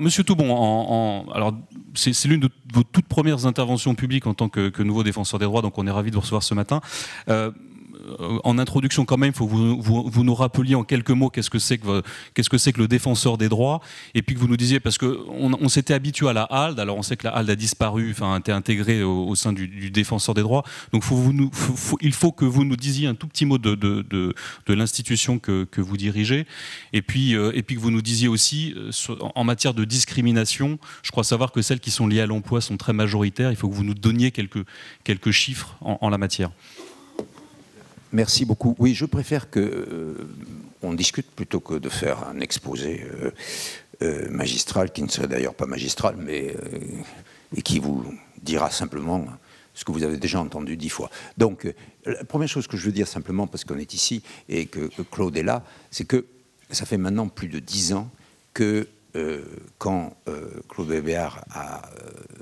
Monsieur Toubon, alors c'est l'une de vos toutes premières interventions publiques en tant que nouveau défenseur des droits, donc on est ravi de vous recevoir ce matin. En introduction quand même, il faut que vous nous rappeliez en quelques mots qu'est-ce que c'est que le défenseur des droits, et puis que vous nous disiez, parce qu'on s'était habitué à la HALD, alors on sait que la HALD a disparu, enfin a été intégrée au sein du défenseur des droits, donc il faut que vous nous disiez un tout petit mot de l'institution que vous dirigez, et puis que vous nous disiez aussi, en matière de discrimination, je crois savoir que celles qui sont liées à l'emploi sont très majoritaires, il faut que vous nous donniez quelques chiffres en la matière. Merci beaucoup. Oui, je préfère qu'on discute plutôt que de faire un exposé magistral, qui ne serait d'ailleurs pas magistral, mais et qui vous dira simplement ce que vous avez déjà entendu 10 fois. Donc, la première chose que je veux dire simplement, parce qu'on est ici et que Claude est là, c'est que ça fait maintenant plus de 10 ans que quand Claude Bébéar a,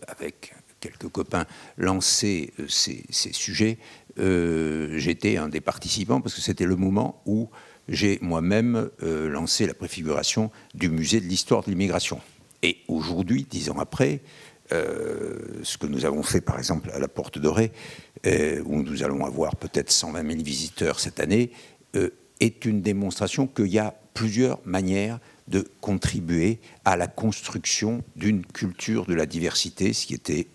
avec quelques copains, lancé ces sujets, j'étais un des participants parce que c'était le moment où j'ai moi-même lancé la préfiguration du musée de l'histoire de l'immigration. Et aujourd'hui, 10 ans après, ce que nous avons fait par exemple à la Porte Dorée, où nous allons avoir peut-être 120 000 visiteurs cette année, est une démonstration qu'il y a plusieurs manières de contribuer à la construction d'une culture de la diversité, ce qui était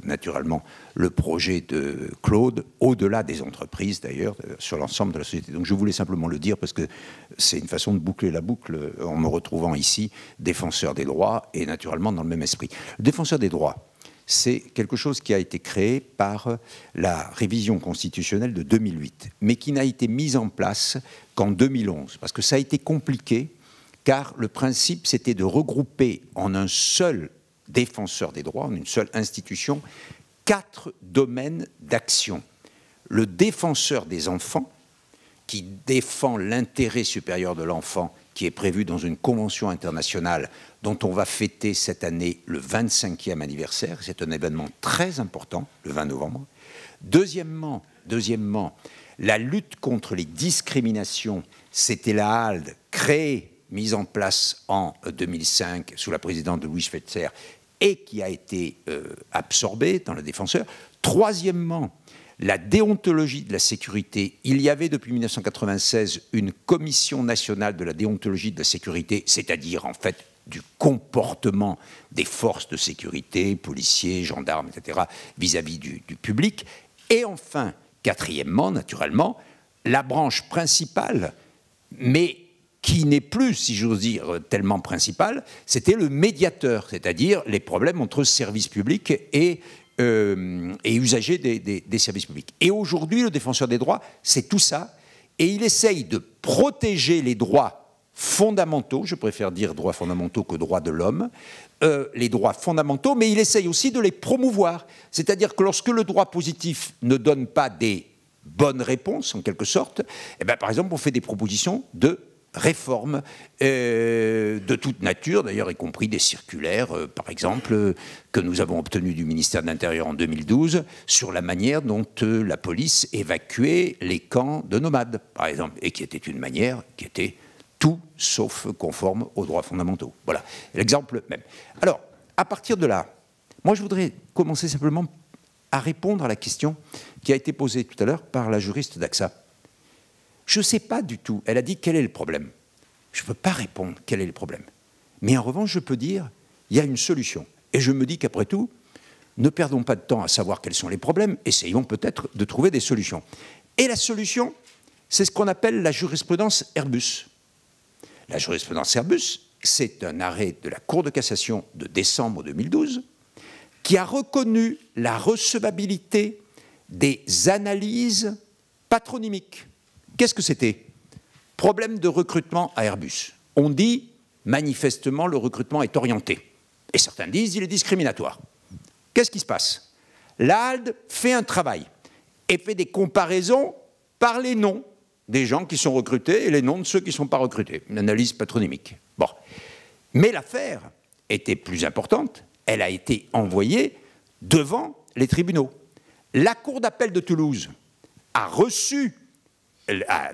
naturellement le projet de Claude, au-delà des entreprises d'ailleurs, sur l'ensemble de la société. Donc je voulais simplement le dire parce que c'est une façon de boucler la boucle en me retrouvant ici, défenseur des droits, et naturellement dans le même esprit. Le défenseur des droits, c'est quelque chose qui a été créé par la révision constitutionnelle de 2008, mais qui n'a été mise en place qu'en 2011, parce que ça a été compliqué, car le principe, c'était de regrouper en un seul défenseur des droits, en une seule institution, 4 domaines d'action. Le défenseur des enfants, qui défend l'intérêt supérieur de l'enfant, qui est prévu dans une convention internationale dont on va fêter cette année le 25e anniversaire. C'est un événement très important, le 20 novembre. Deuxièmement, la lutte contre les discriminations, c'était la HALD, créée, mise en place en 2005 sous la présidence de Louis Schweitzer et qui a été absorbée dans le défenseur. Troisièmement, la déontologie de la sécurité. Il y avait depuis 1996 une commission nationale de la déontologie de la sécurité, c'est-à-dire en fait du comportement des forces de sécurité, policiers, gendarmes, etc., vis-à-vis du public. Et enfin, quatrièmement, naturellement, la branche principale, mais qui n'est plus, si j'ose dire, tellement principale, c'était le médiateur, c'est-à-dire les problèmes entre services publics et usagers des services publics. Et aujourd'hui, le défenseur des droits, c'est tout ça, et il essaye de protéger les droits fondamentaux, je préfère dire droits fondamentaux que droits de l'homme, les droits fondamentaux, mais il essaye aussi de les promouvoir. C'est-à-dire que lorsque le droit positif ne donne pas des bonnes réponses, en quelque sorte, eh bien, par exemple, on fait des propositions de réformes de toute nature, d'ailleurs y compris des circulaires, par exemple, que nous avons obtenues du ministère de l'Intérieur en 2012 sur la manière dont la police évacuait les camps de nomades, par exemple, et qui était une manière qui était tout sauf conforme aux droits fondamentaux. Voilà, l'exemple même. Alors, à partir de là, moi je voudrais commencer simplement à répondre à la question qui a été posée tout à l'heure par la juriste d'AXA. Je ne sais pas du tout. Elle a dit quel est le problème. Je ne peux pas répondre quel est le problème. Mais en revanche, je peux dire il y a une solution. Et je me dis qu'après tout, ne perdons pas de temps à savoir quels sont les problèmes, essayons peut-être de trouver des solutions. Et la solution, c'est ce qu'on appelle la jurisprudence Airbus. La jurisprudence Airbus, c'est un arrêt de la Cour de cassation de décembre 2012 qui a reconnu la recevabilité des analyses patronymiques. Qu'est-ce que c'était? Problème de recrutement à Airbus. On dit, manifestement, le recrutement est orienté. Et certains disent, il est discriminatoire. Qu'est-ce qui se passe? La HALD fait un travail et fait des comparaisons par les noms des gens qui sont recrutés et les noms de ceux qui ne sont pas recrutés. Une analyse patronymique. Bon. Mais l'affaire était plus importante. Elle a été envoyée devant les tribunaux. La Cour d'appel de Toulouse a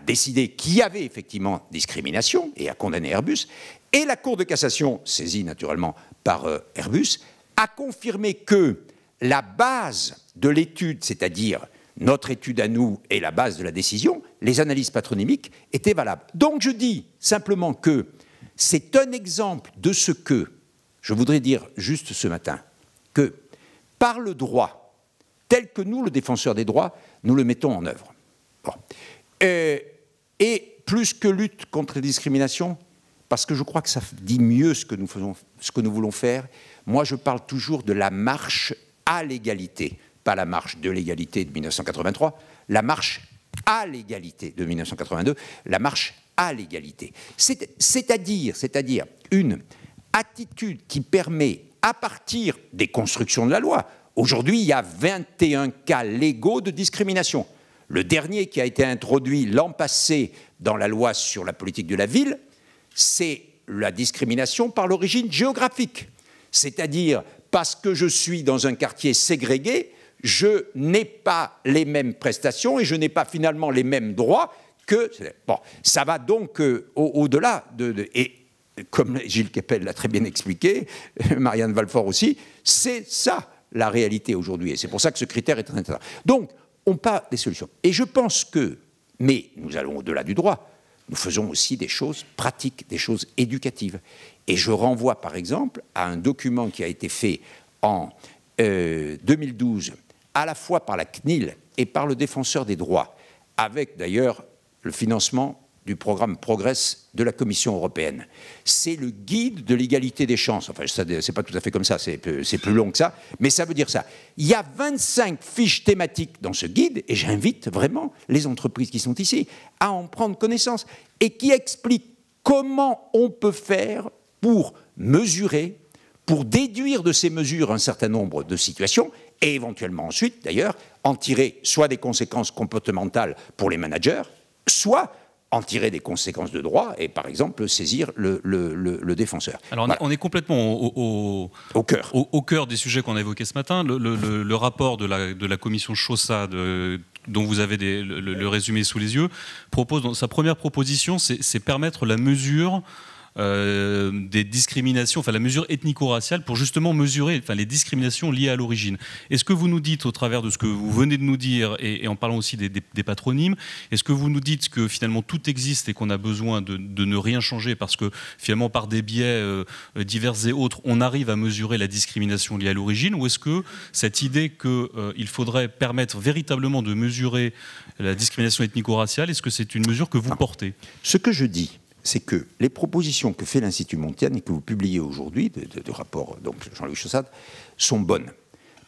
décidé qu'il y avait effectivement discrimination et a condamné Airbus. Et la Cour de cassation, saisie naturellement par Airbus, a confirmé que la base de l'étude, c'est-à-dire notre étude à nous et la base de la décision, les analyses patronymiques, étaient valables. Donc je dis simplement que c'est un exemple de ce que, je voudrais dire juste ce matin, que par le droit, tel que nous, le défenseur des droits, nous le mettons en œuvre. Bon. Et plus que lutte contre les discriminations, parce que je crois que ça dit mieux ce que nous faisons, ce que nous voulons faire, moi je parle toujours de la marche à l'égalité, pas la marche de l'égalité de 1983, la marche à l'égalité de 1982, la marche à l'égalité. C'est-à-dire une attitude qui permet, à partir des constructions de la loi, aujourd'hui il y a 21 cas légaux de discrimination. Le dernier qui a été introduit l'an passé dans la loi sur la politique de la ville, c'est la discrimination par l'origine géographique. C'est-à-dire, parce que je suis dans un quartier ségrégué, je n'ai pas les mêmes prestations et je n'ai pas finalement les mêmes droits que... Bon, ça va donc au-delà et comme Gilles Kepel l'a très bien expliqué, Marianne Valfort aussi, c'est ça la réalité aujourd'hui. Et c'est pour ça que ce critère est très intéressant. Donc, on parle des solutions. Et je pense que, mais nous allons au-delà du droit, nous faisons aussi des choses pratiques, des choses éducatives. Et je renvoie par exemple à un document qui a été fait en 2012, à la fois par la CNIL et par le Défenseur des droits, avec d'ailleurs le financement du programme Progress de la Commission européenne. C'est le guide de l'égalité des chances. Enfin, c'est pas tout à fait comme ça, c'est plus long que ça, mais ça veut dire ça. Il y a 25 fiches thématiques dans ce guide, et j'invite vraiment les entreprises qui sont ici à en prendre connaissance, et qui expliquent comment on peut faire pour mesurer, pour déduire de ces mesures un certain nombre de situations, et éventuellement ensuite, d'ailleurs, en tirer soit des conséquences comportementales pour les managers, soit en tirer des conséquences de droit et, par exemple, saisir le défenseur. Alors, voilà. On est complètement au cœur des sujets qu'on a évoqués ce matin. Le rapport de la commission Chaussat, dont vous avez le résumé sous les yeux, propose, dans sa première proposition, c'est permettre la mesure des discriminations, enfin la mesure ethnico-raciale pour justement mesurer les discriminations liées à l'origine. Est-ce que vous nous dites, au travers de ce que vous venez de nous dire et en parlant aussi des patronymes, est-ce que vous nous dites que finalement tout existe et qu'on a besoin de ne rien changer parce que finalement par des biais divers et autres, on arrive à mesurer la discrimination liée à l'origine, ou est-ce que cette idée qu'il faudrait permettre véritablement de mesurer la discrimination ethnico-raciale, est-ce que c'est une mesure que vous portez ? Ce que je dis, c'est que les propositions que fait l'Institut Montaigne et que vous publiez aujourd'hui, de rapport donc Jean-Louis Chaussat, sont bonnes.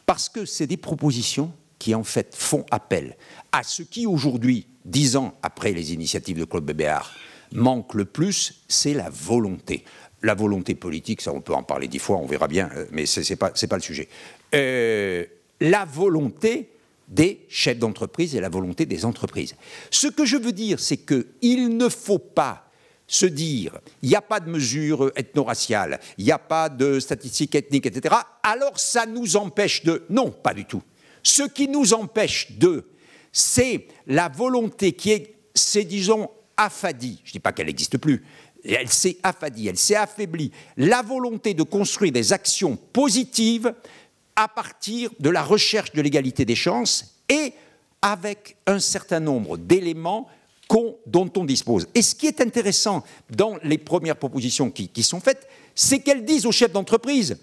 Parce que c'est des propositions qui, en fait, font appel à ce qui, aujourd'hui, 10 ans après les initiatives de Claude Bébéar, manque le plus, c'est la volonté. La volonté politique, ça on peut en parler 10 fois, on verra bien, mais c'est pas le sujet. La volonté des chefs d'entreprise et la volonté des entreprises. Ce que je veux dire, c'est qu'il ne faut pas se dire, il n'y a pas de mesure ethno-raciale, il n'y a pas de statistiques ethniques, etc., alors ça nous empêche de... Non, pas du tout. Ce qui nous empêche de, c'est la volonté qui s'est, disons, affadie. Je ne dis pas qu'elle n'existe plus. Elle s'est affadie, elle s'est affaiblie. La volonté de construire des actions positives à partir de la recherche de l'égalité des chances et avec un certain nombre d'éléments dont on dispose. Et ce qui est intéressant dans les premières propositions qui sont faites, c'est qu'elles disent aux chefs d'entreprise,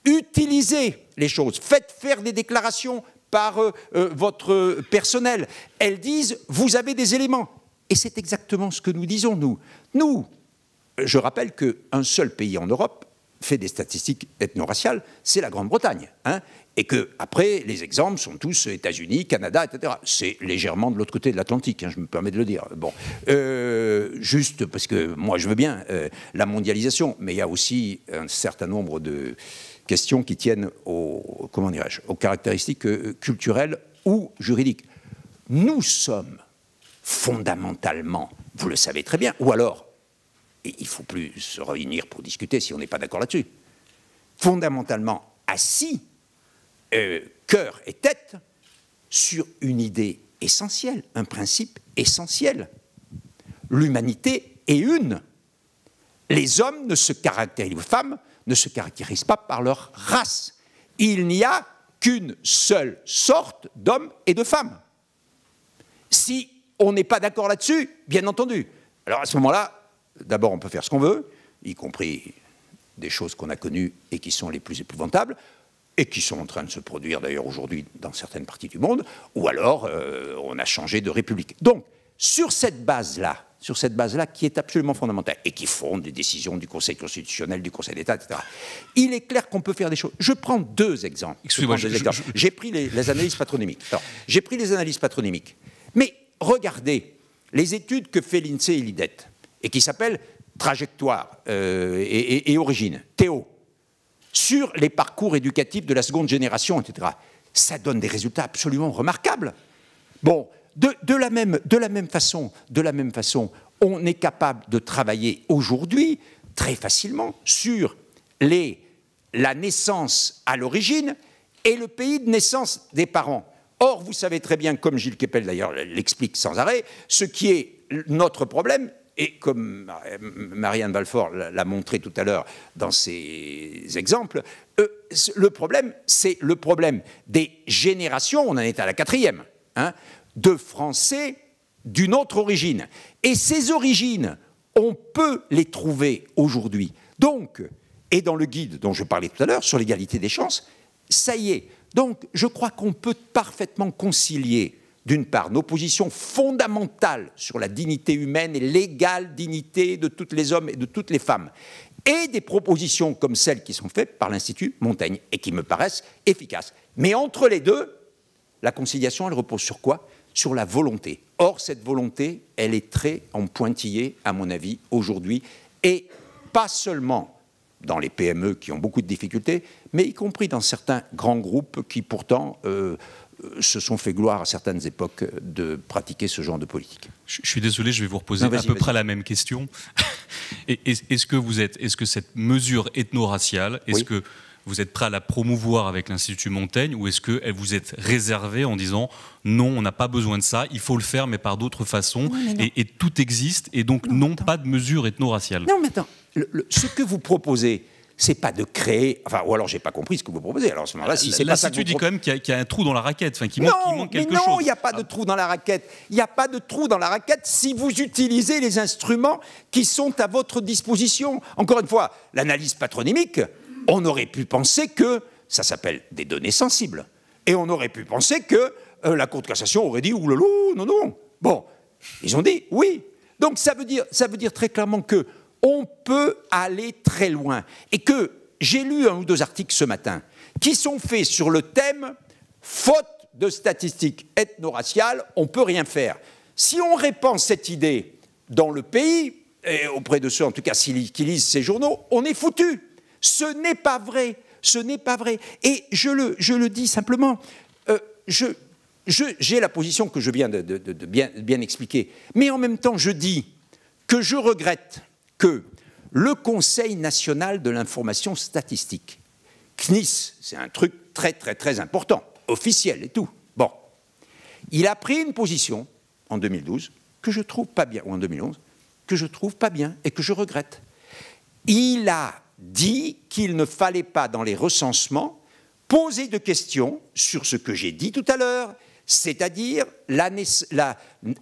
utilisez les choses, faites faire des déclarations par votre personnel. Elles disent, vous avez des éléments. Et c'est exactement ce que nous disons, nous. Nous, je rappelle qu'un seul pays en Europe fait des statistiques ethno-raciales, c'est la Grande-Bretagne. Hein, et que après, les exemples sont tous États-Unis, Canada, etc. C'est légèrement de l'autre côté de l'Atlantique, hein, je me permets de le dire. Bon, juste parce que moi, je veux bien la mondialisation, mais il y a aussi un certain nombre de questions qui tiennent aux caractéristiques culturelles ou juridiques. Nous sommes fondamentalement, vous le savez très bien, ou alors, il ne faut plus se réunir pour discuter si on n'est pas d'accord là-dessus, fondamentalement assis, cœur et tête, sur une idée essentielle, un principe essentiel. L'humanité est une. Les hommes ne se caractérisent, les femmes ne se caractérisent pas par leur race. Il n'y a qu'une seule sorte d'hommes et de femmes. Si on n'est pas d'accord là-dessus, bien entendu. Alors à ce moment-là, d'abord on peut faire ce qu'on veut, y compris des choses qu'on a connues et qui sont les plus épouvantables, et qui sont en train de se produire d'ailleurs aujourd'hui dans certaines parties du monde, ou alors on a changé de république. Donc, sur cette base-là qui est absolument fondamentale, et qui fonde les décisions du Conseil constitutionnel, du Conseil d'État, etc., il est clair qu'on peut faire des choses. Je prends deux exemples. Excusez-moi, j'ai pris les analyses patronymiques. Alors, j'ai pris les analyses patronymiques. Mais regardez les études que fait l'INSEE et l'IDET, et qui s'appellent Trajectoire et Origine, Théo, sur les parcours éducatifs de la seconde génération, etc. Ça donne des résultats absolument remarquables. Bon, de la même façon, on est capable de travailler aujourd'hui très facilement sur la naissance à l'origine et le pays de naissance des parents. Or, vous savez très bien, comme Gilles Kepel d'ailleurs l'explique sans arrêt, ce qui est notre problème, et comme Marianne Balfour l'a montré tout à l'heure dans ses exemples, le problème, c'est le problème des générations, on en est à la 4e, hein, de Français d'une autre origine. Et ces origines, on peut les trouver aujourd'hui. Donc, et dans le guide dont je parlais tout à l'heure, sur l'égalité des chances, ça y est. Donc, je crois qu'on peut parfaitement concilier, d'une part, nos positions fondamentales sur la dignité humaine et l'égale dignité de tous les hommes et de toutes les femmes, et des propositions comme celles qui sont faites par l'Institut Montaigne, et qui me paraissent efficaces. Mais entre les deux, la conciliation, elle repose sur quoi? Sur la volonté. Or, cette volonté, elle est très en pointillé, à mon avis, aujourd'hui, et pas seulement dans les PME qui ont beaucoup de difficultés, mais y compris dans certains grands groupes qui, pourtant, se sont fait gloire à certaines époques de pratiquer ce genre de politique. Je suis désolé, je vais vous reposer à peu près la même question. Est-ce que cette mesure ethno-raciale, est-ce que vous êtes prêt à la promouvoir avec l'Institut Montaigne, ou est-ce que vous êtes réservé en disant non, on n'a pas besoin de ça, il faut le faire, mais par d'autres façons, et tout existe, et donc pas de mesure ethno-raciale? Non, mais attends, ce que vous proposez, c'est pas de créer, enfin, ou alors j'ai pas compris ce que vous proposez. Alors à ce moment-là, si c'est pas ça, l'Institut dit quand même qu'il y a un trou dans la raquette, enfin, qu'il manque quelque chose. Non, il n'y a pas de trou dans la raquette. Il n'y a pas de trou dans la raquette si vous utilisez les instruments qui sont à votre disposition. Encore une fois, l'analyse patronymique, on aurait pu penser que ça s'appelle des données sensibles, et on aurait pu penser que la Cour de cassation aurait dit ouloulou, non. Bon, ils ont dit oui. Donc ça veut dire très clairement que on peut aller très loin. Et que j'ai lu 1 ou 2 articles ce matin qui sont faits sur le thème « Faute de statistiques ethno-raciales, on ne peut rien faire ». Si on répand cette idée dans le pays, et auprès de ceux en tout cas qui lisent ces journaux, on est foutu. Ce n'est pas vrai. Ce n'est pas vrai. Et je le dis simplement, j'ai la position que je viens de bien expliquer. Mais en même temps, je dis que je regrette que le Conseil national de l'information statistique, CNIS, c'est un truc très très très important, officiel et tout, bon, il a pris une position en 2012 que je trouve pas bien, ou en 2011, que je trouve pas bien et que je regrette. Il a dit qu'il ne fallait pas dans les recensements poser de questions sur ce que j'ai dit tout à l'heure, c'est-à-dire la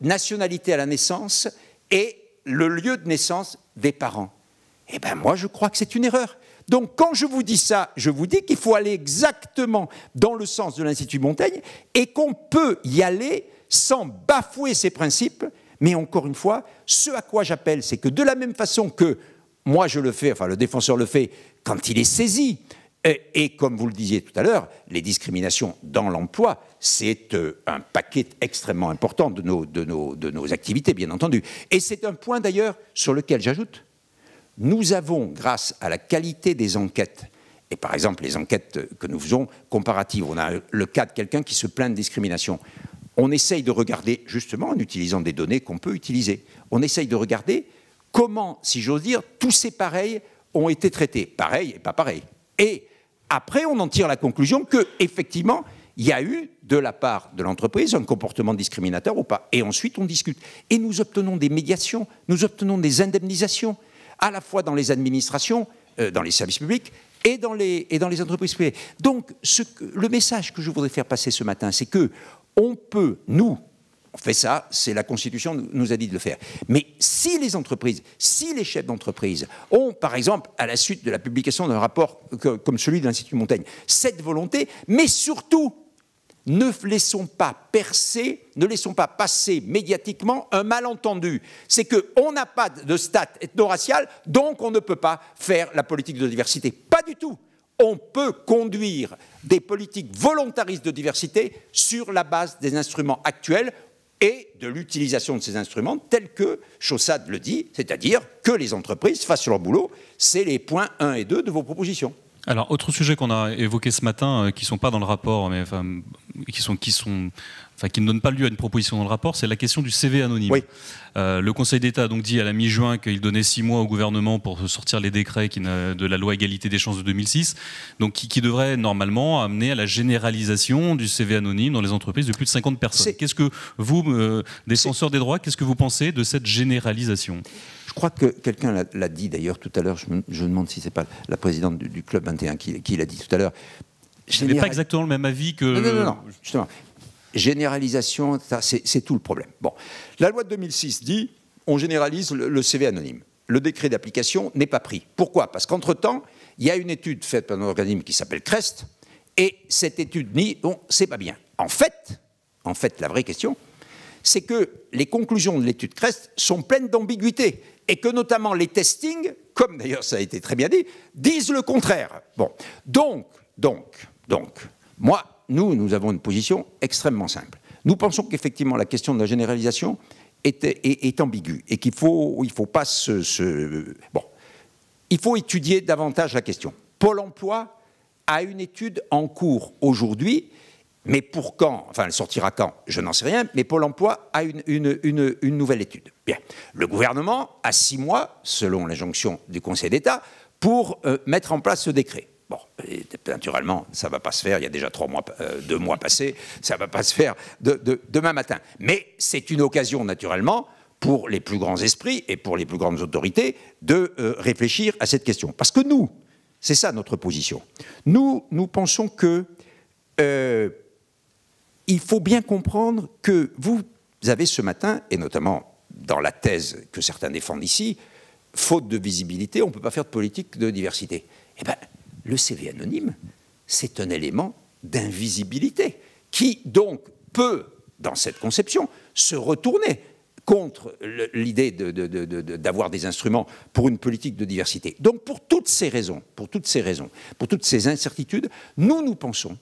nationalité à la naissance et le lieu de naissance des parents. Eh bien, moi, je crois que c'est une erreur. Donc, quand je vous dis ça, je vous dis qu'il faut aller exactement dans le sens de l'Institut Montaigne et qu'on peut y aller sans bafouer ces principes. Mais encore une fois, ce à quoi j'appelle, c'est que de la même façon que moi je le fais, enfin le défenseur le fait quand il est saisi, et comme vous le disiez tout à l'heure, les discriminations dans l'emploi, c'est un paquet extrêmement important de nos activités, bien entendu. Et c'est un point d'ailleurs sur lequel j'ajoute, nous avons, grâce à la qualité des enquêtes, et par exemple les enquêtes que nous faisons comparatives, on a le cas de quelqu'un qui se plaint de discrimination, on essaye de regarder, justement en utilisant des données qu'on peut utiliser, on essaye de regarder comment, si j'ose dire, tous ces pareils ont été traités, pareil et pas pareil. Et après, on en tire la conclusion qu'effectivement, il y a eu, de la part de l'entreprise, un comportement discriminateur ou pas. Et ensuite, on discute. Et nous obtenons des médiations, nous obtenons des indemnisations. à la fois dans les administrations, dans les services publics, et dans les entreprises privées. Donc, le message que je voudrais faire passer ce matin, c'est que on peut, nous, on fait ça, c'est la Constitution nous a dit de le faire. Mais si les entreprises, si les chefs d'entreprise ont, par exemple, à la suite de la publication d'un rapport comme celui de l'Institut Montaigne, cette volonté, mais surtout, ne laissons pas passer médiatiquement un malentendu. C'est qu'on n'a pas de stats ethno-raciales, donc on ne peut pas faire la politique de diversité. Pas du tout. On peut conduire des politiques volontaristes de diversité sur la base des instruments actuels et de l'utilisation de ces instruments tels que Chaussade le dit, c'est-à-dire que les entreprises fassent leur boulot. C'est les points 1 et 2 de vos propositions. Alors, autre sujet qu'on a évoqué ce matin, qui ne sont pas dans le rapport, mais qui ne donnent pas lieu à une proposition dans le rapport, c'est la question du CV anonyme. Oui. Le Conseil d'État a donc dit à la mi-juin qu'il donnait 6 mois au gouvernement pour sortir les décrets de la loi égalité des chances de 2006, donc qui devrait normalement amener à la généralisation du CV anonyme dans les entreprises de plus de 50 personnes. Qu'est-ce que vous, défenseurs des droits, qu'est-ce que vous pensez de cette généralisation ? Je crois que quelqu'un l'a dit d'ailleurs tout à l'heure, je me demande si ce n'est pas la présidente du Club 21 qui l'a dit tout à l'heure. Je n'ai pas exactement le même avis que... Non, justement. Généralisation, c'est tout le problème. Bon, la loi de 2006 dit on généralise le CV anonyme. Le décret d'application n'est pas pris. Pourquoi ? Parce qu'entre-temps, il y a une étude faite par un organisme qui s'appelle CREST, et cette étude dit bon, c'est pas bien. En fait, la vraie question, c'est que les conclusions de l'étude CREST sont pleines d'ambiguïté, et que notamment les testings, comme d'ailleurs ça a été très bien dit, disent le contraire. Bon, donc, nous avons une position extrêmement simple. Nous pensons qu'effectivement la question de la généralisation est ambiguë et qu'il faut pas il faut étudier davantage la question. Pôle emploi a une étude en cours aujourd'hui, mais pour quand ? Enfin, elle sortira quand ? Je n'en sais rien, mais Pôle emploi a une nouvelle étude. Bien. Le gouvernement a 6 mois, selon l'injonction du Conseil d'État, pour mettre en place ce décret. Bon, et naturellement, ça ne va pas se faire, il y a déjà 2 mois passés, ça ne va pas se faire demain matin. Mais c'est une occasion, naturellement, pour les plus grands esprits et pour les plus grandes autorités de réfléchir à cette question. Parce que nous, c'est ça notre position, nous pensons que il faut bien comprendre que vous avez ce matin, et notamment dans la thèse que certains défendent ici, faute de visibilité, on ne peut pas faire de politique de diversité. Eh bien, le CV anonyme, c'est un élément d'invisibilité qui, donc, peut, dans cette conception, se retourner contre l'idée d'avoir des instruments pour une politique de diversité. Donc, pour toutes ces raisons, pour toutes ces incertitudes, nous pensons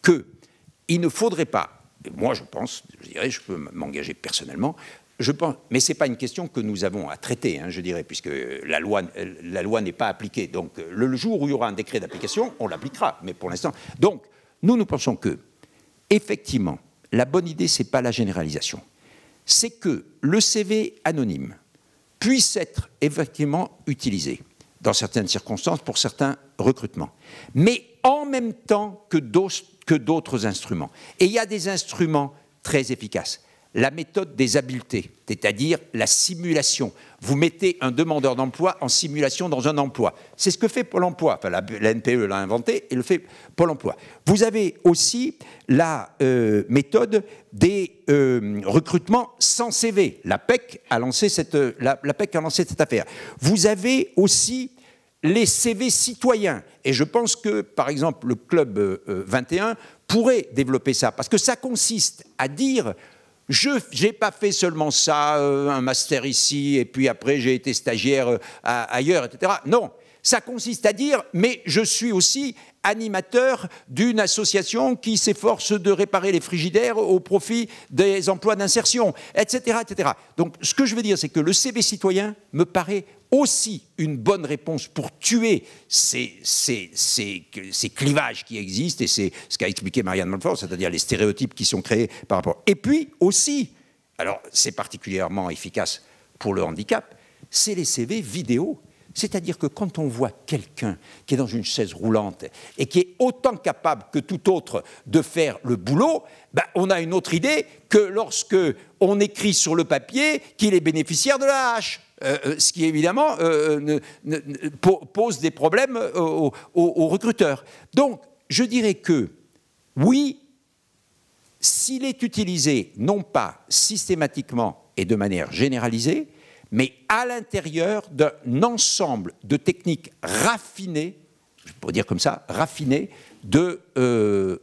qu'il ne faudrait pas, et moi je pense, je peux m'engager personnellement, je pense, mais ce n'est pas une question que nous avons à traiter, je dirais, puisque la loi n'est pas appliquée. Donc, le jour où il y aura un décret d'application, on l'appliquera. Mais pour l'instant... Donc, nous pensons que, effectivement, la bonne idée, ce n'est pas la généralisation. C'est que le CV anonyme puisse être effectivement utilisé dans certaines circonstances pour certains recrutements, mais en même temps que d'autres instruments. Et il y a des instruments très efficaces. La méthode des habiletés, c'est-à-dire la simulation. Vous mettez un demandeur d'emploi en simulation dans un emploi. C'est ce que fait Pôle emploi. Enfin, la NPE l'a inventé et le fait Pôle emploi. Vous avez aussi la méthode des recrutements sans CV. La PEC a lancé cette affaire. Vous avez aussi les CV citoyens. Et je pense que, par exemple, le Club 21 pourrait développer ça. Parce que ça consiste à dire... Je n'ai pas fait seulement ça, un master ici, et puis après j'ai été stagiaire ailleurs, etc. Non, ça consiste à dire, mais je suis aussi animateur d'une association qui s'efforce de réparer les frigidaires au profit des emplois d'insertion, etc., etc. Donc ce que je veux dire, c'est que le CV citoyen me paraît aussi une bonne réponse pour tuer ces clivages qui existent, et c'est ce qu'a expliqué Marianne Montfort, c'est-à-dire les stéréotypes qui sont créés par rapport. Et puis aussi, alors c'est particulièrement efficace pour le handicap, c'est les CV vidéo. C'est-à-dire que quand on voit quelqu'un qui est dans une chaise roulante et qui est autant capable que tout autre de faire le boulot, on a une autre idée que lorsque on écrit sur le papier qu'il est bénéficiaire de la hache. ce qui évidemment pose des problèmes aux recruteurs. Donc, je dirais que, oui, s'il est utilisé, non pas systématiquement et de manière généralisée, mais à l'intérieur d'un ensemble de techniques raffinées, je pourrais dire comme ça, raffinées, de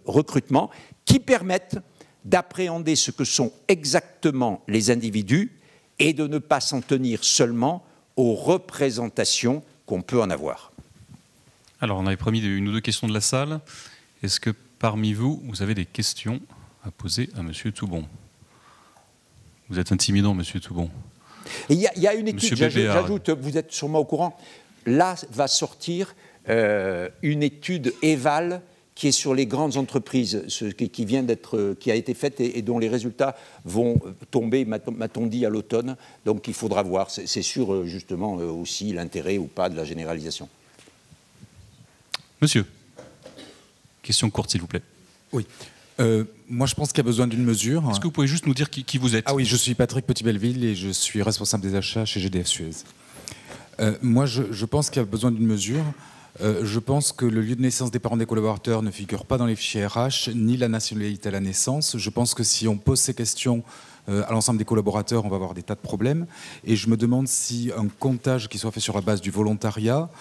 recrutement, qui permettent d'appréhender ce que sont exactement les individus et de ne pas s'en tenir seulement aux représentations qu'on peut en avoir. Alors, on avait promis une ou deux questions de la salle. Est-ce que parmi vous, vous avez des questions à poser à M. Toubon? Vous êtes intimidant, M. Toubon. Il y a une étude, j'ajoute, vous êtes sûrement au courant, là va sortir une étude Eval qui est sur les grandes entreprises, qui a été faite et dont les résultats vont tomber, m'a-t-on dit, à l'automne. Donc il faudra voir. C'est sûr, justement, aussi l'intérêt ou pas de la généralisation. Monsieur, question courte, s'il vous plaît. Oui. Moi, je pense qu'il y a besoin d'une mesure. Est-ce que vous pouvez juste nous dire qui vous êtes? Ah oui, je suis Patrick Petit-Belleville et je suis responsable des achats chez GDF Suez. Moi, je pense qu'il y a besoin d'une mesure. Je pense que le lieu de naissance des parents des collaborateurs ne figure pas dans les fichiers RH, ni la nationalité à la naissance. Je pense que si on pose ces questions à l'ensemble des collaborateurs, on va avoir des tas de problèmes. Et je me demande si un comptage qui soit fait sur la base du volontariat,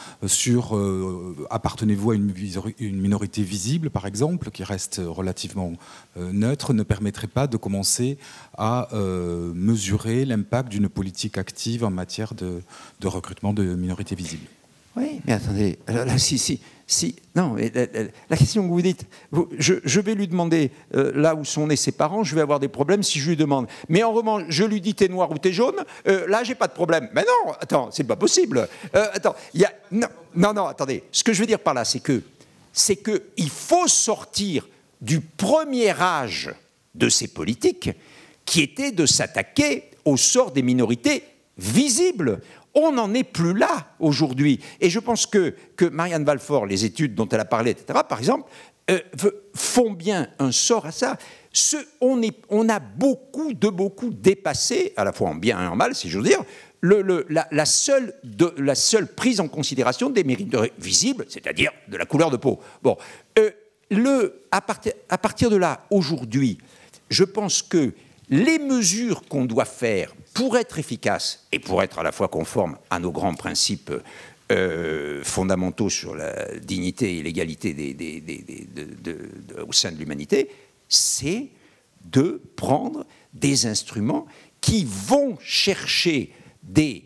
appartenez-vous à une minorité visible, par exemple, qui reste relativement neutre, ne permettrait pas de commencer à mesurer l'impact d'une politique active en matière de recrutement de minorités visibles. Oui, mais attendez, là, non, mais la question que vous dites, je vais lui demander là où sont nés ses parents, je vais avoir des problèmes si je lui demande. Mais en revanche, je lui dis t'es noir ou t'es jaune, là, j'ai pas de problème. Mais non, attends, c'est pas possible. Non, attendez. Ce que je veux dire par là, c'est que il faut sortir du premier âge de ces politiques, qui était de s'attaquer au sort des minorités visibles. On n'en est plus là aujourd'hui. Et je pense que Marianne Valfort, les études dont elle a parlé, etc., par exemple, font bien un sort à ça. On a beaucoup dépassé, à la fois en bien et en mal, si j'ose dire, la seule prise en considération des mérites visibles, c'est-à-dire de la couleur de peau. Bon, à partir de là, aujourd'hui, je pense que les mesures qu'on doit faire pour être efficaces et pour être à la fois conformes à nos grands principes fondamentaux sur la dignité et l'égalité au sein de l'humanité, c'est de prendre des instruments qui vont chercher des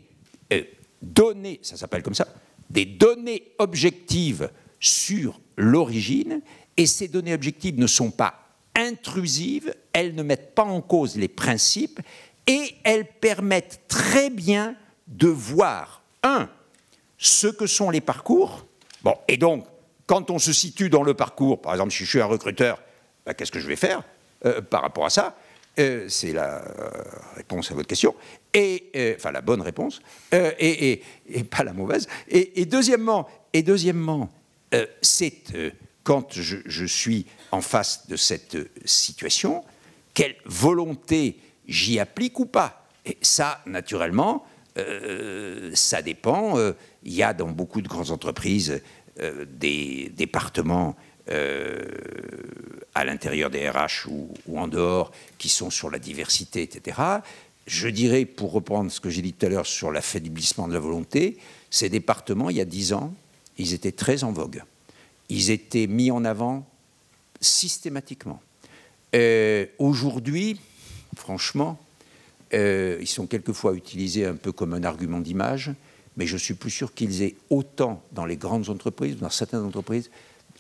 données, ça s'appelle comme ça, des données objectives sur l'origine, et ces données objectives ne sont pas intrusives, elles ne mettent pas en cause les principes, et elles permettent très bien de voir, ce que sont les parcours. Bon, et donc, quand on se situe dans le parcours, par exemple, si je suis un recruteur, qu'est-ce que je vais faire par rapport à ça? C'est la réponse à votre question, enfin la bonne réponse, et pas la mauvaise. Et deuxièmement, c'est quand je suis en face de cette situation, quelle volonté j'y applique ou pas. Et ça, naturellement, ça dépend. Il y a dans beaucoup de grandes entreprises des départements à l'intérieur des RH ou en dehors qui sont sur la diversité, etc. Je dirais, pour reprendre ce que j'ai dit tout à l'heure sur l'affaiblissement de la volonté, ces départements, il y a 10 ans, ils étaient très en vogue. Ils étaient mis en avant systématiquement. Aujourd'hui, franchement, ils sont quelquefois utilisés un peu comme un argument d'image, mais je suis plus sûr qu'ils aient autant dans les grandes entreprises, dans certaines entreprises,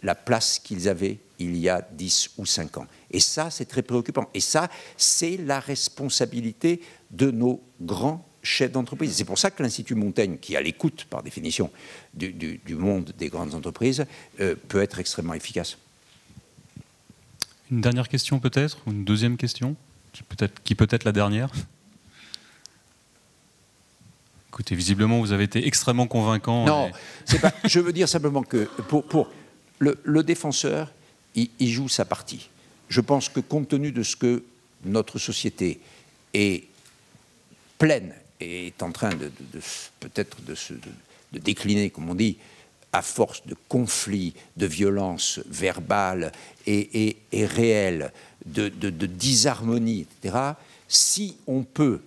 la place qu'ils avaient il y a 10 ou 5 ans. Et ça, c'est très préoccupant. Et ça, c'est la responsabilité de nos grands chefs d'entreprise. C'est pour ça que l'Institut Montaigne, qui est à l'écoute, par définition, du monde des grandes entreprises, peut être extrêmement efficace. Une dernière question peut-être, ou une deuxième question, qui peut être la dernière. Écoutez, visiblement, vous avez été extrêmement convaincant. Non, c'est pas, je veux dire simplement que pour le défenseur, il joue sa partie. Je pense que compte tenu de ce que notre société est pleine est en train peut-être de décliner, comme on dit, à force de conflits, de violences verbales et réelles, de disharmonie, etc., si on peut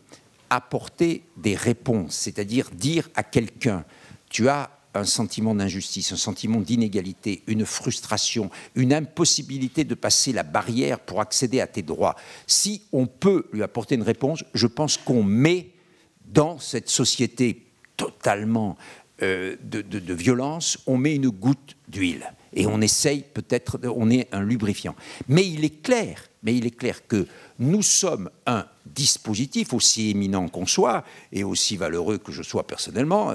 apporter des réponses, c'est-à-dire dire à quelqu'un, tu as un sentiment d'injustice, un sentiment d'inégalité, une frustration, une impossibilité de passer la barrière pour accéder à tes droits. Si on peut lui apporter une réponse, je pense qu'on met dans cette société totalement de violence, on met une goutte d'huile et on essaye peut-être, on est un lubrifiant. Mais il est clair que nous sommes un dispositif, aussi éminent qu'on soit, et aussi valeureux que je sois personnellement,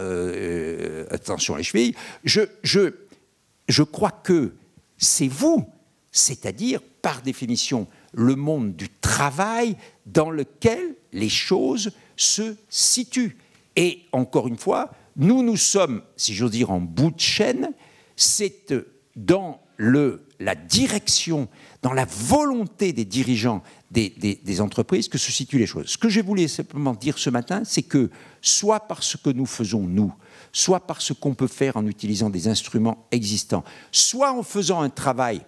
attention les chevilles, je crois que c'est vous, c'est-à-dire, par définition, le monde du travail dans lequel les choses se situent. Et encore une fois, nous sommes, si j'ose dire, en bout de chaîne, c'est dans la direction, dans la volonté des dirigeants des entreprises que se situent les choses. Ce que je voulais simplement dire ce matin, c'est que soit par ce que nous faisons nous, soit par ce qu'on peut faire en utilisant des instruments existants, soit en faisant un travail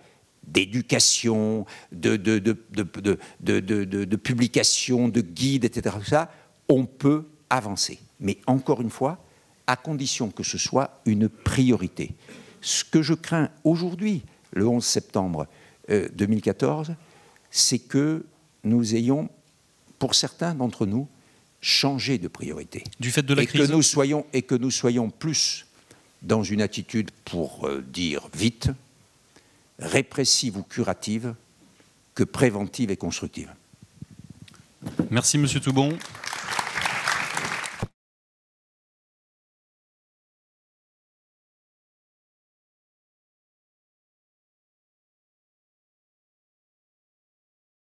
d'éducation, de publication, de guide, etc., ça, on peut avancer. Mais encore une fois, à condition que ce soit une priorité. Ce que je crains aujourd'hui, le 11 septembre 2014, c'est que nous ayons, pour certains d'entre nous, changé de priorité. Du fait de la crise. Et que nous soyons plus dans une attitude, pour dire vite, répressive ou curative, que préventive et constructive. Merci, Monsieur Toubon.